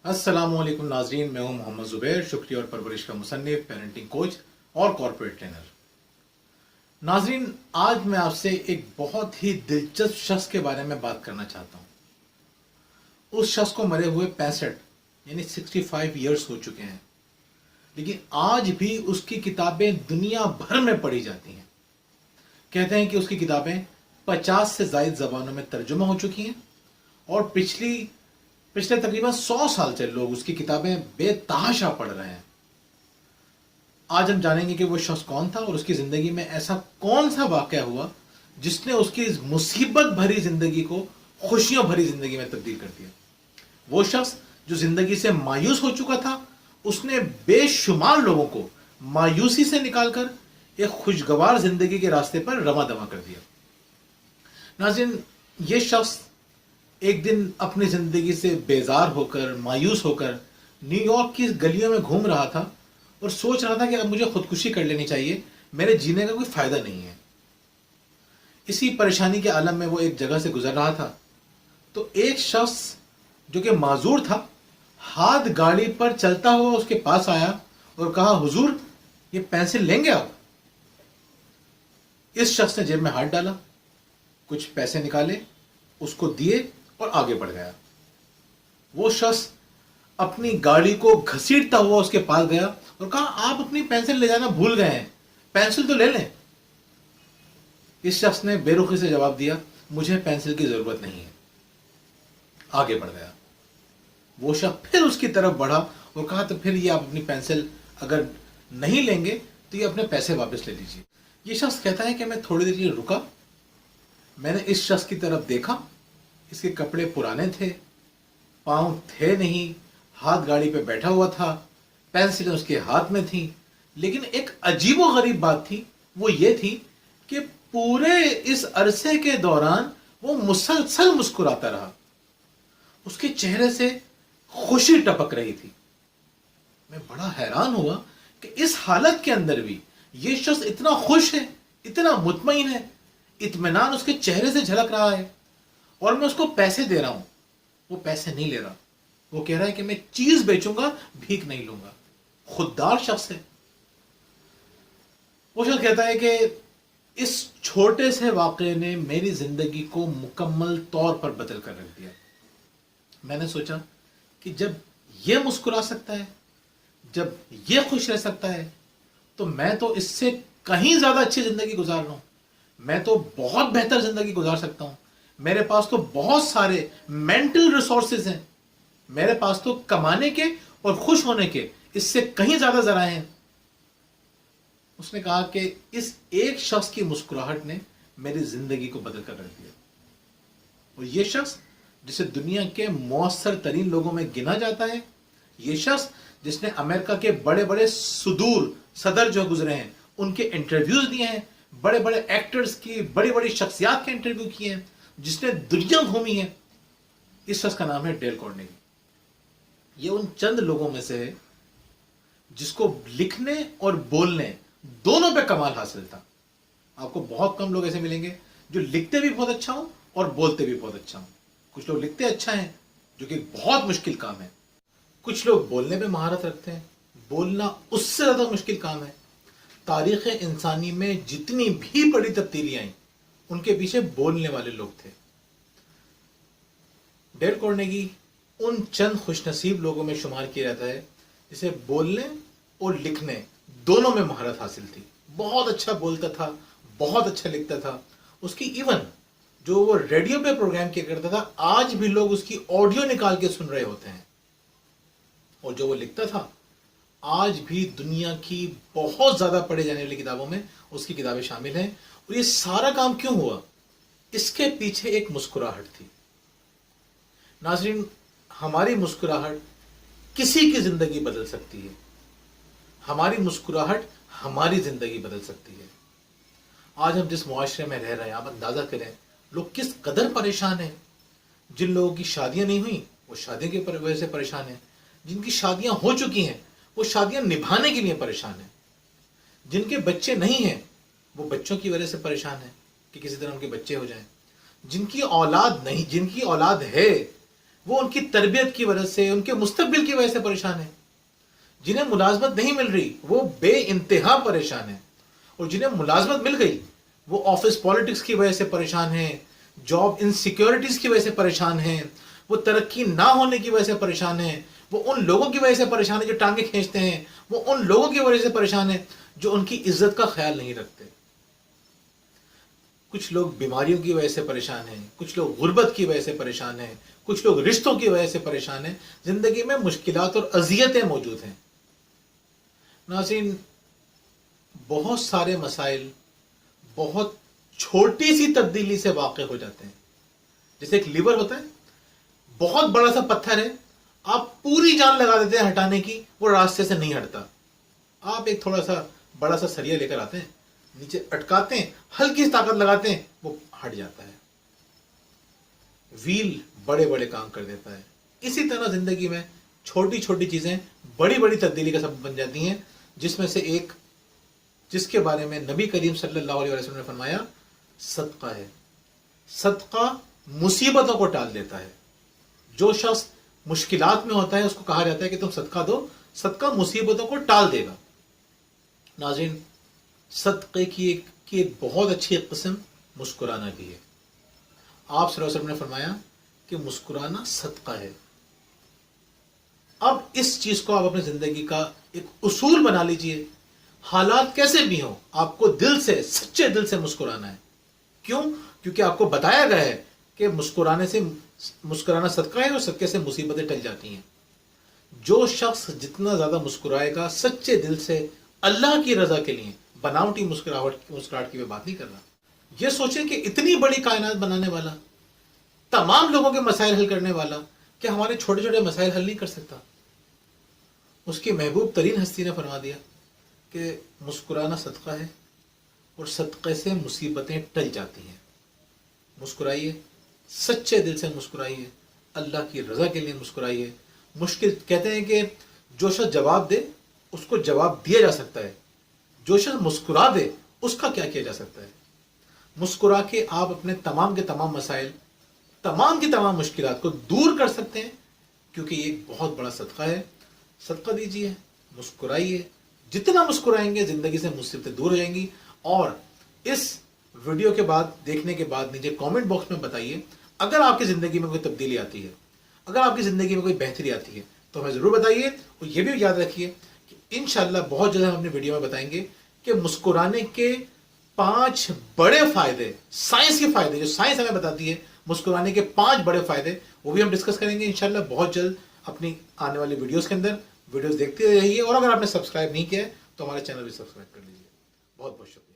अस्सलामुअलैकुम नाजरीन, मैं हूं मोहम्मद जुबैर, शुक्रिया और परवरिश का मुसन्निफ, पेरेंटिंग कोच और कॉर्पोरेट ट्रेनर। नाजरीन, आज मैं आपसे एक बहुत ही दिलचस्प शख्स के बारे में बात करना चाहता हूं। उस शख्स को मरे हुए 65 यानी 65 ईयर्स हो चुके हैं, लेकिन आज भी उसकी किताबें दुनिया भर में पढ़ी जाती हैं। कहते हैं कि उसकी किताबें 50 से ज्यादा जबानों में तर्जुमा हो चुकी हैं और पिछले तकरीबन 100 साल से लोग उसकी किताबें बेतहाशा पढ़ रहे हैं। आज हम जानेंगे कि वो शख्स कौन था और उसकी जिंदगी में ऐसा कौन सा वाकया हुआ जिसने उसकी इस मुसीबत भरी जिंदगी को खुशियों भरी जिंदगी में तब्दील कर दिया। वो शख्स जो जिंदगी से मायूस हो चुका था, उसने बेशुमार लोगों को मायूसी से निकालकर एक खुशगवार जिंदगी के रास्ते पर रवा दवा कर दिया। नाज़रीन, ये शख्स एक दिन अपनी जिंदगी से बेजार होकर, मायूस होकर न्यूयॉर्क की गलियों में घूम रहा था और सोच रहा था कि अब मुझे खुदकुशी कर लेनी चाहिए, मेरे जीने का कोई फायदा नहीं है। इसी परेशानी के आलम में वो एक जगह से गुजर रहा था तो एक शख्स जो कि माजूर था, हाथ गाड़ी पर चलता हुआ उसके पास आया और कहा, हुजूर, ये पेंसिल लेंगे आप? इस शख्स ने जेब में हाथ डाला, कुछ पैसे निकाले, उसको दिए और आगे बढ़ गया। वो शख्स अपनी गाड़ी को घसीटता हुआ उसके पास गया और कहा, आप अपनी पेंसिल ले जाना भूल गए हैं, पेंसिल तो ले लें। इस शख्स ने बेरुखी से जवाब दिया, मुझे पेंसिल की जरूरत नहीं है। आगे बढ़ गया। वो शख्स फिर उसकी तरफ बढ़ा और कहा, तो फिर ये आप अपनी पेंसिल अगर नहीं लेंगे तो ये अपने पैसे वापस ले लीजिए। ये शख्स कहता है कि मैं थोड़ी देर के लिए रुका, मैंने इस शख्स की तरफ देखा, इसके कपड़े पुराने थे, पांव थे नहीं, हाथ गाड़ी पे बैठा हुआ था, पेंसिलें उसके हाथ में थी, लेकिन एक अजीबो गरीब बात थी, वो ये थी कि पूरे इस अरसे के दौरान वो मुसलसल मुस्कुराता रहा। उसके चेहरे से खुशी टपक रही थी। मैं बड़ा हैरान हुआ कि इस हालत के अंदर भी ये शख्स इतना खुश है, इतना मुतमईन है, इत्मीनान उसके चेहरे से झलक रहा है और मैं उसको पैसे दे रहा हूं। वो पैसे नहीं ले रहा, वो कह रहा है कि मैं चीज बेचूंगा, भीख नहीं लूंगा। खुददार शख्स है। वो शख्स कहता है कि इस छोटे से वाकये ने मेरी जिंदगी को मुकम्मल तौर पर बदल कर रख दिया। मैंने सोचा कि जब ये मुस्कुरा सकता है, जब ये खुश रह सकता है, तो मैं तो इससे कहीं ज्यादा अच्छी जिंदगी गुजार रहा हूं। मैं तो बहुत बेहतर जिंदगी गुजार सकता हूं। मेरे पास तो बहुत सारे मेंटल रिसोर्सेज हैं, मेरे पास तो कमाने के और खुश होने के इससे कहीं ज्यादा जराए हैं। उसने कहा कि इस एक शख्स की मुस्कुराहट ने मेरी जिंदगी को बदल कर रख दिया। और ये शख्स जिसे दुनिया के मौसर तरीन लोगों में गिना जाता है, ये शख्स जिसने अमेरिका के बड़े बड़े सुदूर सदर जो गुजरे हैं उनके इंटरव्यूज दिए हैं, बड़े बड़े एक्टर्स की, बड़ी बड़ी शख्सियात के इंटरव्यू किए हैं, जिसने दुनिया घूमी है, इस शख्स का नाम है डेल कार्नेगी। ये उन चंद लोगों में से है जिसको लिखने और बोलने दोनों पे कमाल हासिल था। आपको बहुत कम लोग ऐसे मिलेंगे जो लिखते भी बहुत अच्छा हो और बोलते भी बहुत अच्छा हो। कुछ लोग लिखते अच्छा हैं, जो कि बहुत मुश्किल काम है। कुछ लोग बोलने पे महारत रखते हैं, बोलना उससे ज्यादा मुश्किल काम है। तारीख इंसानी में जितनी भी बड़ी तब्दीलियां आई, उनके पीछे बोलने वाले लोग थे। डेल कार्नेगी उन चंद खुशनसीब लोगों में शुमार किया जाता है जिसे बोलने और लिखने दोनों में महारत हासिल थी। बहुत अच्छा बोलता था, बहुत अच्छा लिखता था। उसकी इवन जो वो रेडियो पे प्रोग्राम किया करता था, आज भी लोग उसकी ऑडियो निकाल के सुन रहे होते हैं। और जो वो लिखता था, आज भी दुनिया की बहुत ज्यादा पढ़े जाने वाली किताबों में उसकी किताबें शामिल हैं। और ये सारा काम क्यों हुआ? इसके पीछे एक मुस्कुराहट थी। नाज़रीन, हमारी मुस्कुराहट किसी की जिंदगी बदल सकती है। हमारी मुस्कुराहट हमारी जिंदगी बदल सकती है। आज हम जिस मुआशरे में रह रहे हैं, आप अंदाजा करें लोग किस कदर परेशान हैं। जिन लोगों की शादियां नहीं हुई वो शादियों की वजह से परेशान हैं। जिनकी शादियां हो चुकी हैं वो शादियां निभाने के लिए परेशान हैं। जिनके बच्चे नहीं हैं वो बच्चों की वजह से परेशान हैं कि किसी तरह उनके बच्चे हो जाएं। जिनकी औलाद नहीं, जिनकी औलाद है وہ ان کی تربیت کی وجہ سے، ان کے مستقبل کی وجہ سے پریشان ہیں. جنہیں ملازمت نہیں مل رہی وہ بے انتہا پریشان ہیں، اور جنہیں ملازمت مل گئی وہ آفس پالیٹکس کی وجہ سے پریشان ہیں، جاب انسیکیورٹیز کی وجہ سے پریشان ہیں، وہ ترقی نہ ہونے کی وجہ سے پریشان ہیں، وہ ان لوگوں کی وجہ سے پریشان ہیں جو ٹانگیں کھینچتے ہیں، وہ ان لوگوں کی وجہ سے پریشان ہیں جو ان کی عزت کا خیال نہیں رکھتے. کچھ لوگ بیماریوں کی وجہ سے پریشان ہیں، کچھ لوگ غربت کی وجہ سے پریشان ہیں، کچھ لوگ رشتوں کی وجہ سے پریشان ہیں. زندگی میں مشکلات اور اذیتیں موجود ہیں. ناظرین، بہت سارے مسائل بہت چھوٹی سی تبدیلی سے واقع ہو جاتے ہیں. جیسے ایک لیور ہوتا ہے، بہت بڑا سا پتھر ہے، آپ پوری جان لگا دیتے ہیں ہٹانے کی، وہ راستے سے نہیں ہٹتا. آپ ایک تھوڑا سا بڑا سا سریا لے کر آتے ہیں، نیچے اٹکاتے ہیں، ہلکی سی طاقت لگاتے ہیں، وہ ہٹ جاتا ہے. ویل بڑے بڑے کام کر دیتا ہے. اسی طرح زندگی میں چھوٹی چھوٹی چیزیں بڑی بڑی تبدیلی کا سبب بن جاتی ہیں، جس میں سے ایک، جس کے بارے میں نبی کریم صلی اللہ علیہ وسلم نے فرمایا، صدقہ ہے. صدقہ مصیبتوں کو ٹال دیتا ہے. جو شخص مشکلات میں ہوتا ہے اس کو کہا جاتا ہے کہ تم صدقہ دو، صدقہ مصیبتوں کو ٹال دے گا. ناظرین، صدقے کی ایک بہت اچھی قسم مسکرانا بھی ہے. آپ صلی اللہ علیہ وسلم نے فرمایا کہ مسکرانا صدقہ ہے. اب اس چیز کو آپ اپنی زندگی کا ایک اصول بنا لیجئے. حالات کیسے بھی ہوں، آپ کو دل سے، سچے دل سے مسکرانا ہے. کیوں؟ کیونکہ آپ کو بتایا گیا ہے کہ مسکرانا صدقہ ہے، اور صدقے سے مصیبتیں ٹل جاتی ہیں. جو شخص جتنا زیادہ مسکرائے گا سچے دل سے اللہ کی رضا کے لیے، بناوٹی مسکراہٹ کی میں بات نہیں کر رہا. یہ سوچیں کہ اتنی بڑی کائنات بنانے والا، تمام لوگوں کے مسائل حل کرنے والا، کہ ہمارے چھوٹے چھوٹے مسائل حل نہیں کر سکتا؟ اس کی محبوب ترین ہستی نے فرما دیا کہ مسکرانا صدقہ ہے، اور صدقے سے مصیبتیں ٹل جاتی ہیں. مسکرائیے، سچے دل سے مسکرائیے، اللہ کی رضا کے لیے مسکرائیے. مشکل کہتے ہیں کہ جو شخص جواب دے اس کو جواب دیا جا سکتا ہے، جو شخص مسکرا دے اس کا کیا کیا جا سکتا ہے. مسکرا کے آپ اپنے تمام کے تمام مسائل، تمام کی تمام مشکلات کو دور کر سکتے ہیں، کیونکہ یہ ایک بہت بڑا صدقہ ہے. صدقہ دیجیے، مسکرائیے. جتنا مسکرائیں گے زندگی سے مصیبتیں دور ہو جائیں گی. اور اس ویڈیو کے بعد، دیکھنے کے بعد، نیچے کامنٹ باکس میں بتائیے اگر آپ کی زندگی میں کوئی تبدیلی آتی ہے، اگر آپ کی زندگی میں کوئی بہتری آتی ہے تو ہمیں ضرور بتائیے. اور یہ بھی یاد رکھیے کہ انشاءاللہ بہت جلد ہم اپنے ویڈیو میں بتائیں گے کہ مسکرانے کے 5 بڑے فائدے، سائنس کے فائدے جو سائنس ہمیں بتاتی ہے، مسکرانے کے 5 بڑے فائدے، وہ بھی ہم ڈسکس کریں گے انشاءاللہ بہت جلد اپنی آنے والی ویڈیوز کے اندر. ویڈیوز دیکھتے رہیے، اور اگر آپ نے سبسکرائب نہیں کیا ہے تو ہمارے چینل بھی سبسکرائب کر لیجیے. بہت بہت شکریہ.